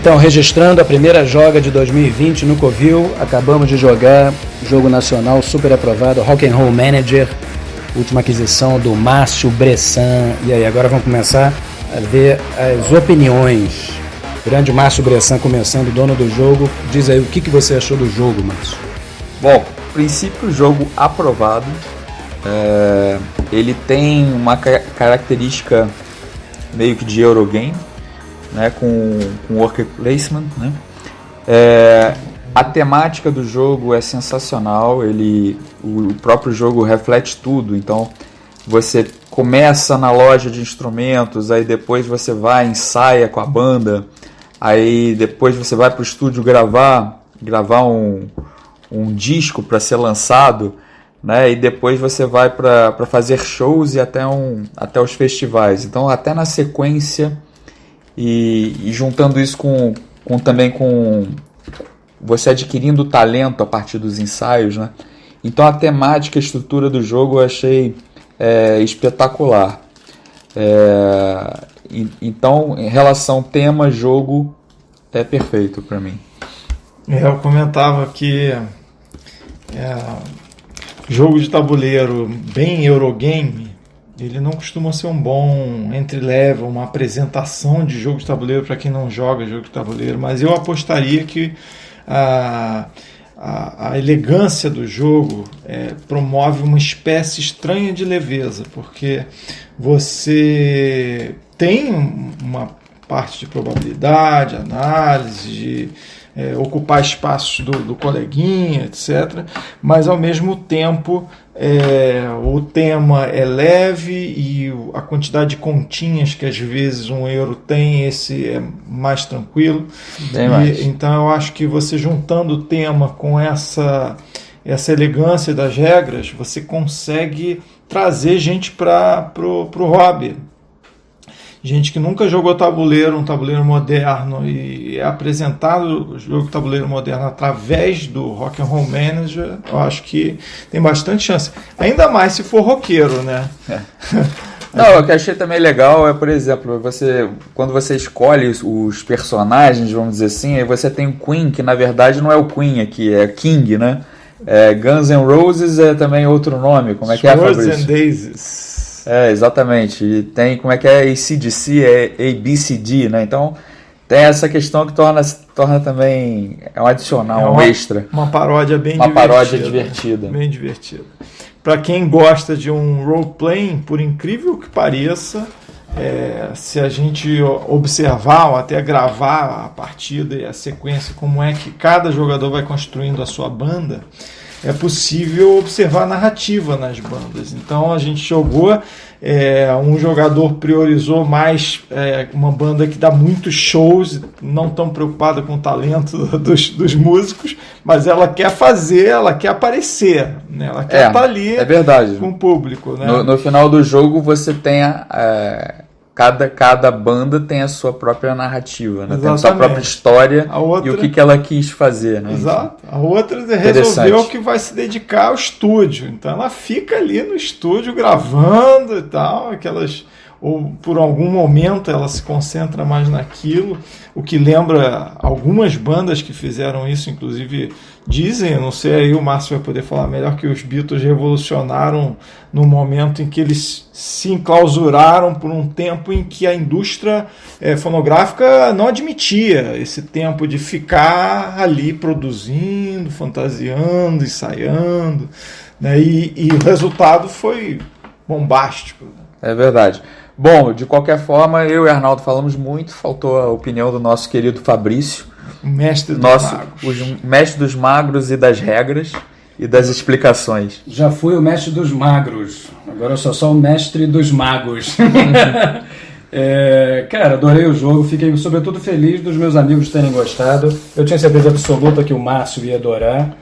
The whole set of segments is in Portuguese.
Então, registrando a primeira joga de 2020 no Covil, acabamos de jogar jogo nacional super aprovado, Rock'n'Roll Manager, última aquisição do Márcio Bressan. E aí, agora vamos começar a ver as opiniões. Grande Márcio Bressan começando, dono do jogo. Diz aí o que você achou do jogo, Márcio. Bom, princípio, jogo aprovado. Ele tem uma característica meio que de Eurogame, né, com worker placement, né? A temática do jogo é sensacional, o próprio jogo reflete tudo. Então você começa na loja de instrumentos, aí depois você vai, ensaia com a banda, aí depois você vai para o estúdio gravar um disco para ser lançado, né? E depois você vai para fazer shows e até os festivais. Então até na sequência e juntando isso também com você adquirindo talento a partir dos ensaios, né? Então a temática, a estrutura do jogo eu achei espetacular. Então, em relação tema, jogo é perfeito para mim. Eu comentava que jogo de tabuleiro bem Eurogame, ele não costuma ser um bom entry-level, uma apresentação de jogo de tabuleiro para quem não joga jogo de tabuleiro, mas eu apostaria que a elegância do jogo promove uma espécie estranha de leveza, porque você tem uma parte de probabilidade, análise, de ocupar espaços do coleguinha, etc. Mas ao mesmo tempo o tema é leve e a quantidade de continhas que às vezes um euro tem, esse é mais tranquilo. Então eu acho que você juntando o tema com essa elegância das regras, você consegue trazer gente para o hobby. Gente que nunca jogou um tabuleiro moderno, e é apresentado o jogo tabuleiro moderno através do Rock'n'Roll Manager, eu acho que tem bastante chance. Ainda mais se for roqueiro, né? Não, o que eu achei também legal é, por exemplo, quando você escolhe os personagens, vamos dizer assim, aí você tem o Queen, que na verdade não é o Queen aqui, é King, né? Guns N' Roses é também outro nome, como é que é, Fabrício? Swords and Daisies. Exatamente. E tem, como é que é, AC/DC, ABCD, né? Então tem essa questão que torna também um adicional, um extra. Uma paródia bem divertida. Uma paródia divertida. Bem divertida. Para quem gosta de um role-playing, por incrível que pareça, se a gente observar ou até gravar a partida e a sequência, como é que cada jogador vai construindo a sua banda, é possível observar a narrativa nas bandas. Então a gente jogou, um jogador priorizou mais uma banda que dá muitos shows, não tão preocupada com o talento dos músicos, mas ela quer fazer, ela quer aparecer, né? Ela quer estar ali com o público. Né? No final do jogo você tem cada banda tem a sua própria narrativa, né? Tem a sua própria história e o que ela quis fazer. Né? Exato. A outra resolveu que vai se dedicar ao estúdio. Então ela fica ali no estúdio gravando e tal, ou por algum momento ela se concentra mais naquilo, o que lembra algumas bandas que fizeram isso, inclusive dizem, eu não sei, aí o Márcio vai poder falar melhor, que os Beatles revolucionaram no momento em que eles se enclausuraram por um tempo em que a indústria fonográfica não admitia esse tempo de ficar ali produzindo, fantasiando, ensaiando, né? E o resultado foi bombástico. É verdade. Bom, de qualquer forma, eu e Arnaldo falamos muito, faltou a opinião do nosso querido Fabrício, mestre dos magros e das regras e das explicações. Já fui o mestre dos magros, agora eu sou só o mestre dos magos. Cara, adorei o jogo, fiquei sobretudo feliz dos meus amigos terem gostado. Eu tinha certeza absoluta que o Márcio ia adorar,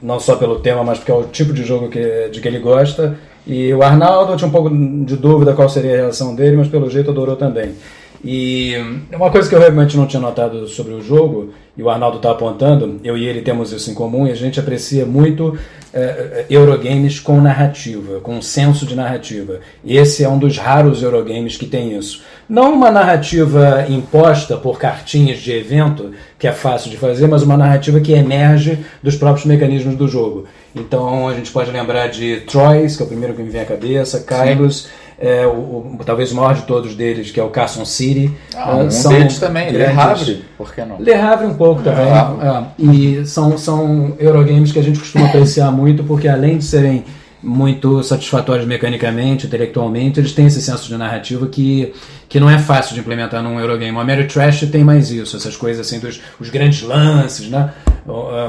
não só pelo tema, mas porque é o tipo de jogo de que ele gosta. E o Arnaldo, eu tinha um pouco de dúvida qual seria a reação dele, mas pelo jeito adorou também. E uma coisa que eu realmente não tinha notado sobre o jogo, e o Arnaldo está apontando, eu e ele temos isso em comum, e a gente aprecia muito Eurogames com narrativa, com senso de narrativa. Esse é um dos raros Eurogames que tem isso. Não uma narrativa imposta por cartinhas de evento, que é fácil de fazer, mas uma narrativa que emerge dos próprios mecanismos do jogo. Então a gente pode lembrar de Troyes, que é o primeiro que me vem à cabeça, Kylos, talvez o maior de todos deles, que é o Carson City. Um deles também, Le Havre, por que não? Le Havre um pouco também. E são Eurogames que a gente costuma apreciar muito, porque além de serem muito satisfatórios mecanicamente, intelectualmente, eles têm esse senso de narrativa que não é fácil de implementar num Eurogame. O Ameritrash tem mais isso, essas coisas assim, os grandes lances, né?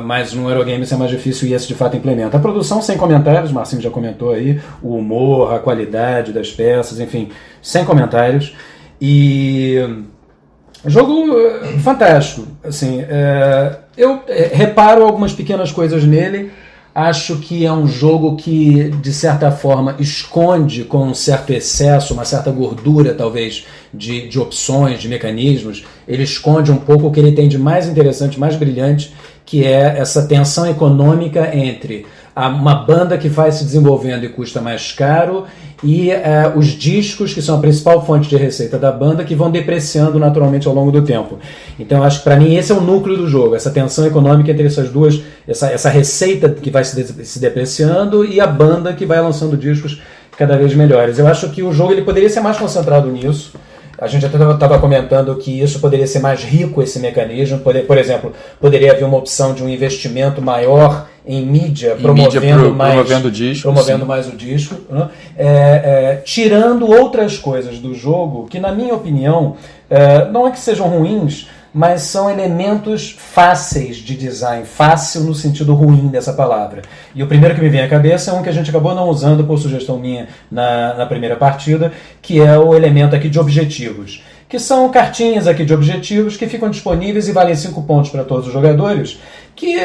Mas no Eurogame isso é mais difícil e esse de fato implementa. A produção sem comentários, o Marcinho já comentou aí, o humor, a qualidade das peças, enfim, sem comentários. E jogo fantástico, assim, eu reparo algumas pequenas coisas nele. Acho que é um jogo que, de certa forma, esconde com um certo excesso, uma certa gordura, talvez, de opções, de mecanismos. Ele esconde um pouco o que ele tem de mais interessante, mais brilhante, que é essa tensão econômica entre uma banda que vai se desenvolvendo e custa mais caro e os discos, que são a principal fonte de receita da banda, que vão depreciando naturalmente ao longo do tempo. Então eu acho que para mim esse é o núcleo do jogo, essa tensão econômica entre essas duas, essa receita que vai se depreciando e a banda que vai lançando discos cada vez melhores. Eu acho que o jogo ele poderia ser mais concentrado nisso. A gente até estava comentando que isso poderia ser mais rico, esse mecanismo. Por exemplo, poderia haver uma opção de um investimento maior em mídia, promovendo mais o disco, né? Tirando outras coisas do jogo que, na minha opinião, não é que sejam ruins, mas são elementos fáceis de design, fácil no sentido ruim dessa palavra. E o primeiro que me vem à cabeça é um que a gente acabou não usando por sugestão minha na primeira partida, que é o elemento aqui de objetivos, que são cartinhas aqui de objetivos que ficam disponíveis e valem 5 pontos para todos os jogadores, que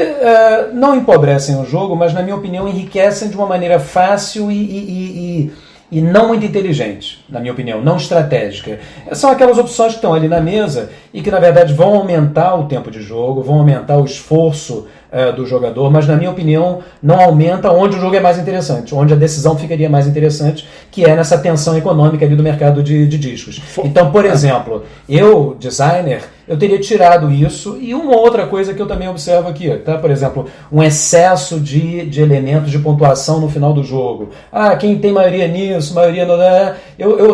não empobrecem o jogo, mas, na minha opinião, enriquecem de uma maneira fácil e não muito inteligente, na minha opinião, não estratégica. São aquelas opções que estão ali na mesa e que, na verdade, vão aumentar o tempo de jogo, vão aumentar o esforço do jogador, mas, na minha opinião, não aumenta onde o jogo é mais interessante, onde a decisão ficaria mais interessante, que é nessa tensão econômica ali do mercado de discos. Então, por exemplo, eu, designer, eu teria tirado isso, e uma outra coisa que eu também observo aqui, tá? Por exemplo, um excesso de elementos de pontuação no final do jogo. Quem tem maioria nisso, maioria no...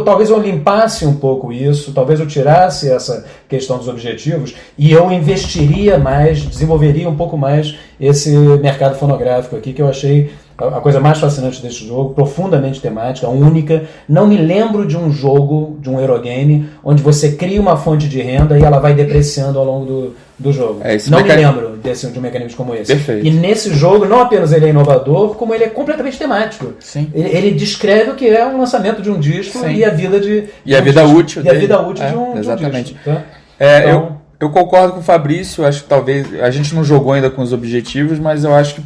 Talvez eu limpasse um pouco isso, talvez eu tirasse essa questão dos objetivos, e eu investiria mais, desenvolveria um pouco mais esse mercado fonográfico aqui, que eu achei a coisa mais fascinante desse jogo, profundamente temática, única. Não me lembro de um jogo, de um Eurogame, onde você cria uma fonte de renda e ela vai depreciando ao longo do jogo. Me lembro de um mecanismo como esse. Perfeito. E nesse jogo, não apenas ele é inovador, como ele é completamente temático. Sim. Ele descreve o que é um lançamento de um disco. Sim. E a vida útil de um exatamente. disco. Tá? Eu concordo com o Fabrício, acho que talvez a gente não jogou ainda com os objetivos, mas eu acho que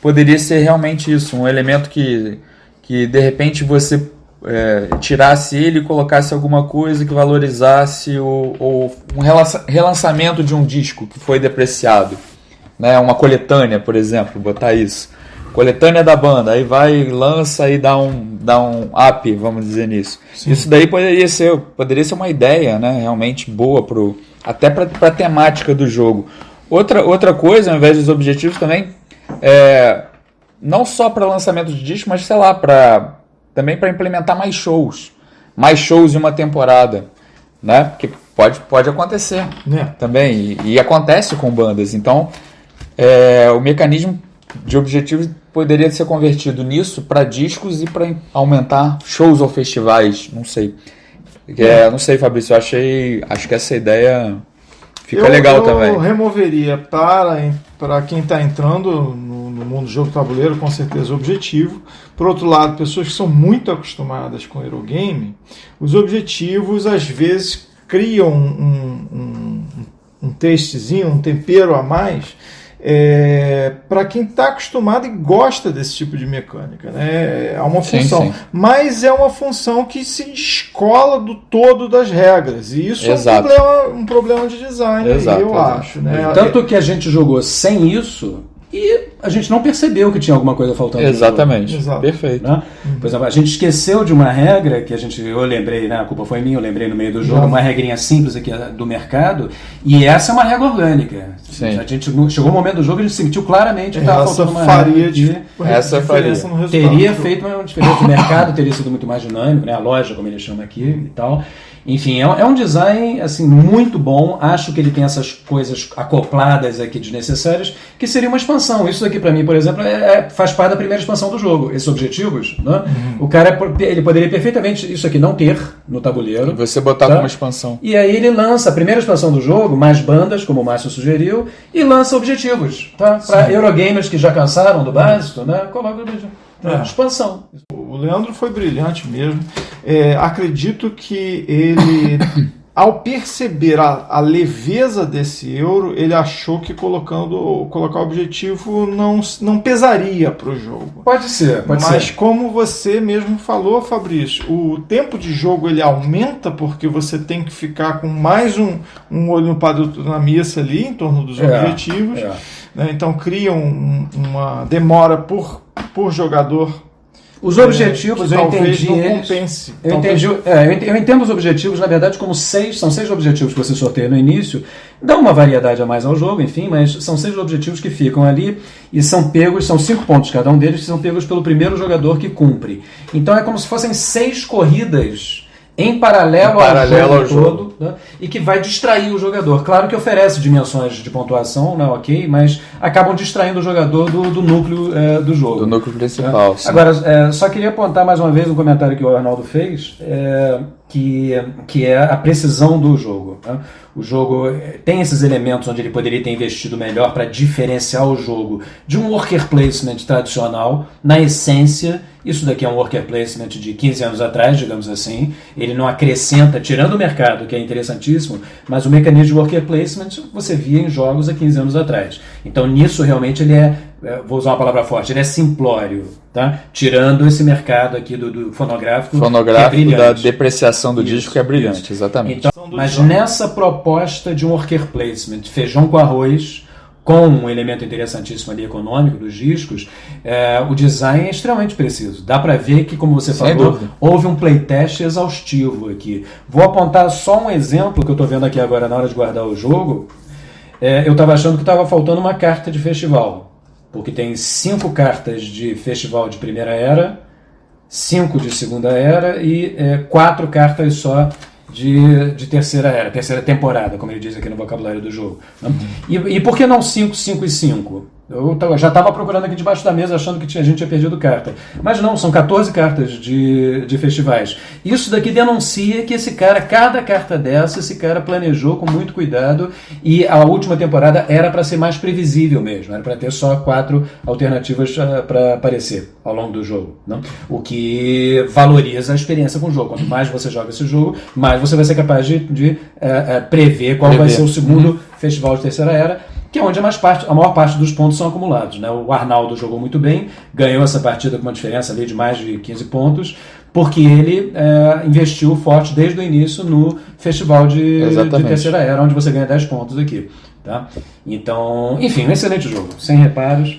poderia ser realmente isso, um elemento que de repente você tirasse ele e colocasse alguma coisa que valorizasse um relançamento de um disco que foi depreciado, né? Uma coletânea, por exemplo, botar isso. Coletânea da banda, aí vai, lança e dá um up, vamos dizer nisso. Sim. Isso daí poderia ser uma ideia, né, realmente boa até para a temática do jogo. Outra coisa, ao invés dos objetivos também, não só para lançamento de disco, mas sei lá, também para implementar mais shows em uma temporada, né? Porque pode acontecer também, e acontece com bandas. Então, o mecanismo de objetivos poderia ser convertido nisso para discos e para aumentar shows ou festivais, não sei. Não sei, Fabrício, acho que essa ideia fica legal também. Eu removeria para quem está entrando no mundo do jogo tabuleiro, com certeza objetivo. Por outro lado, pessoas que são muito acostumadas com Eurogame, os objetivos às vezes criam um tastezinho, um tempero a mais, para quem está acostumado e gosta desse tipo de mecânica, né? É uma Sim, função, sim. mas é uma função que se descola do todo das regras, e isso Exato. é um problema de design, Exato, eu exato. acho, né? Tanto que a gente jogou sem isso e a gente não percebeu que tinha alguma coisa faltando. Exatamente. Exato. Perfeito. Né? Por exemplo, a gente esqueceu de uma regra que eu lembrei, né? A culpa foi minha, eu lembrei no meio do jogo, uma regrinha simples aqui do mercado, e essa é uma regra orgânica. Sim. A gente chegou o momento do jogo, a gente sentiu claramente que estava Essa faltando uma faria regra. Essa diferença no resultado. Teria feito uma diferença. O mercado teria sido muito mais dinâmico, né? A loja, como ele chama aqui e tal. Enfim, é um design assim, muito bom. Acho que ele tem essas coisas acopladas aqui desnecessárias, que seria uma expansão. Isso aqui, para mim, por exemplo, faz parte da primeira expansão do jogo. Esses objetivos, né? O cara ele poderia perfeitamente isso aqui não ter no tabuleiro. E você botar como expansão. E aí ele lança a primeira expansão do jogo, mais bandas, como o Márcio sugeriu, e lança objetivos. Tá? Para Eurogamers que já cansaram do básico, né? Coloca o objetivo. Expansão. O Leandro foi brilhante mesmo. Acredito que ele, ao perceber a leveza desse euro, ele achou que colocar o objetivo não pesaria para o jogo. Pode ser. Mas como você mesmo falou, Fabrício, o tempo de jogo ele aumenta porque você tem que ficar com mais um olho na missa ali, em torno dos objetivos. Né? Então cria uma demora por jogador. Os objetivos, eu entendi eles. Eu entendo os objetivos, na verdade, como são 6 objetivos que você sorteia no início. Dá uma variedade a mais ao jogo, enfim, mas são 6 objetivos que ficam ali e são 5 pontos cada um deles, que são pegos pelo primeiro jogador que cumpre. Então é como se fossem 6 corridas em paralelo ao jogo. Né? E que vai distrair o jogador. Claro que oferece dimensões de pontuação, né, ok, mas acabam distraindo o jogador do núcleo do jogo. Do núcleo principal. Né? Agora, só queria apontar mais uma vez um comentário que o Arnaldo fez, que é a precisão do jogo. Né? O jogo tem esses elementos onde ele poderia ter investido melhor para diferenciar o jogo de um worker placement tradicional. Na essência, isso daqui é um worker placement de 15 anos atrás, digamos assim. Ele não acrescenta, tirando o mercado, que é interessantíssimo, mas o mecanismo de worker placement você via em jogos há 15 anos atrás. Então, nisso, realmente, ele vou usar uma palavra forte, ele é simplório, tá? Tirando esse mercado aqui do fonográfico que é da depreciação do disco, que é brilhante, exatamente. Então, mas nessa proposta de um worker placement, feijão com arroz, com um elemento interessantíssimo ali econômico dos discos, o design é extremamente preciso. Dá para ver que, como você falou, houve um playtest exaustivo aqui. Vou apontar só um exemplo que eu estou vendo aqui agora na hora de guardar o jogo. Eu estava achando que estava faltando uma carta de festival, porque tem 5 cartas de festival de primeira era, 5 de segunda era e 4 cartas só de terceira era, terceira temporada, como ele diz aqui no vocabulário do jogo. Né? E por que não 5, 5 e 5? Eu já estava procurando aqui debaixo da mesa, achando que a gente tinha perdido carta. Mas não, são 14 cartas de festivais. Isso daqui denuncia que cada carta dessa, esse cara planejou com muito cuidado, e a última temporada era para ser mais previsível mesmo, era para ter só 4 alternativas para aparecer ao longo do jogo. Né? O que valoriza a experiência com o jogo. Quanto mais você joga esse jogo, mais você vai ser capaz de prever qual vai ser o segundo festival de terceira era, que é onde a maior parte dos pontos são acumulados. Né? O Arnaldo jogou muito bem, ganhou essa partida com uma diferença ali de mais de 15 pontos, porque ele investiu forte desde o início no festival de terceira era, onde você ganha 10 pontos aqui. Tá? Então, enfim, um excelente jogo, sem reparos.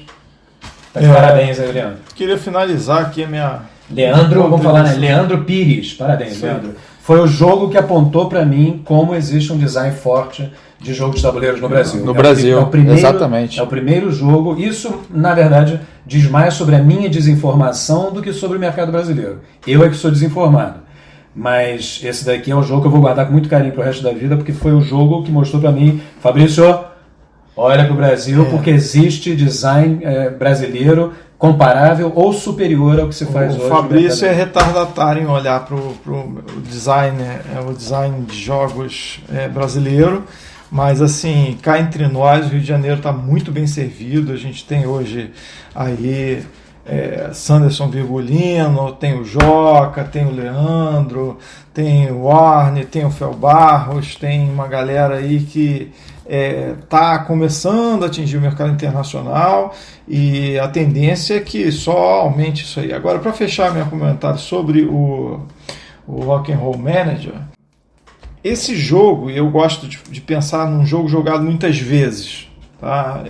Tá de parabéns aí, Leandro. Queria finalizar aqui a minha... Leandro, vamos falar, né? Leandro Pires, parabéns, sim. Leandro. Foi o jogo que apontou para mim como existe um design forte de jogo de tabuleiros no Brasil. No Brasil, exatamente. É o primeiro jogo. Isso, na verdade, diz mais sobre a minha desinformação do que sobre o mercado brasileiro. Eu é que sou desinformado. Mas esse daqui é um jogo que eu vou guardar com muito carinho pro resto da vida, porque foi o jogo que mostrou para mim, Fabrício, olha pro Brasil, porque existe design brasileiro comparável ou superior ao que se faz hoje. O Fabrício é retardatário em olhar para o design, o design de jogos brasileiro, mas assim, cá entre nós, o Rio de Janeiro está muito bem servido. A gente tem hoje aí Sanderson Virgulino, tem o Joca, tem o Leandro, tem o Arne, tem o Fel Barros, tem uma galera aí que está começando a atingir o mercado internacional e a tendência é que só aumente isso aí. Agora, para fechar meu comentário sobre o Rock and Roll Manager, esse jogo, eu gosto de pensar num jogo jogado muitas vezes, tá?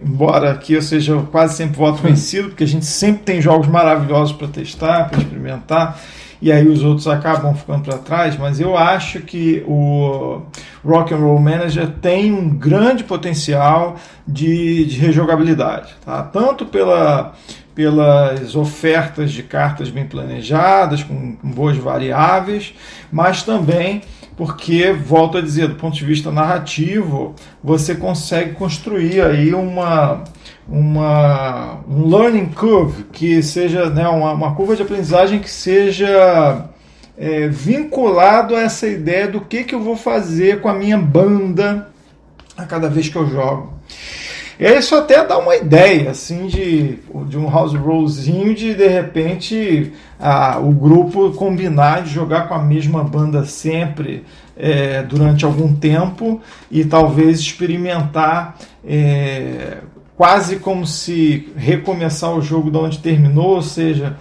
Embora aqui eu seja quase sempre voto vencido, porque a gente sempre tem jogos maravilhosos para testar, para experimentar, e aí os outros acabam ficando para trás, mas eu acho que o Rock and Roll Manager tem um grande potencial de rejogabilidade, tá? Tanto pelas ofertas de cartas bem planejadas, com boas variáveis, mas também porque, volto a dizer, do ponto de vista narrativo, você consegue construir aí um learning curve, que seja, né, uma curva de aprendizagem que seja vinculado a essa ideia do que eu vou fazer com a minha banda a cada vez que eu jogo. E isso até dá uma ideia assim, de um house rollzinho de repente o grupo combinar de jogar com a mesma banda sempre durante algum tempo e talvez experimentar quase como se recomeçar o jogo de onde terminou, ou seja,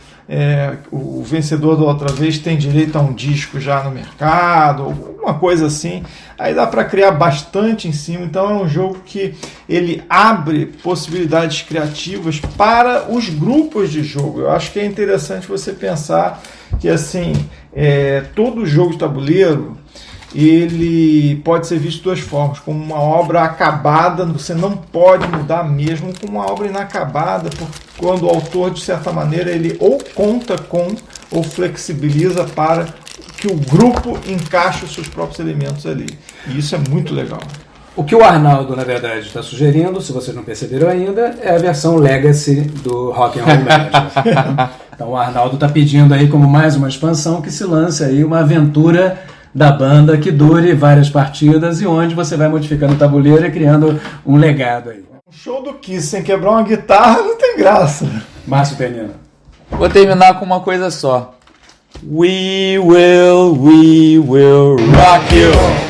o vencedor da outra vez tem direito a um disco já no mercado, alguma coisa assim. Aí dá para criar bastante em cima. Então é um jogo que ele abre possibilidades criativas para os grupos de jogo. Eu acho que é interessante você pensar que assim, todo jogo de tabuleiro ele pode ser visto de duas formas, como uma obra acabada, você não pode mudar mesmo, como uma obra inacabada, quando o autor, de certa maneira, ele ou conta com ou flexibiliza para que o grupo encaixe os seus próprios elementos ali. E isso é muito legal. O que o Arnaldo, na verdade, está sugerindo, se vocês não perceberam ainda, é a versão Legacy do Rock and Roll Manager. Então o Arnaldo está pedindo aí, como mais uma expansão, que se lance aí uma aventura da banda que dure várias partidas e onde você vai modificando o tabuleiro e criando um legado aí. Um show do Kiss sem quebrar uma guitarra não tem graça. Márcio Penino. Vou terminar com uma coisa só. We will rock you.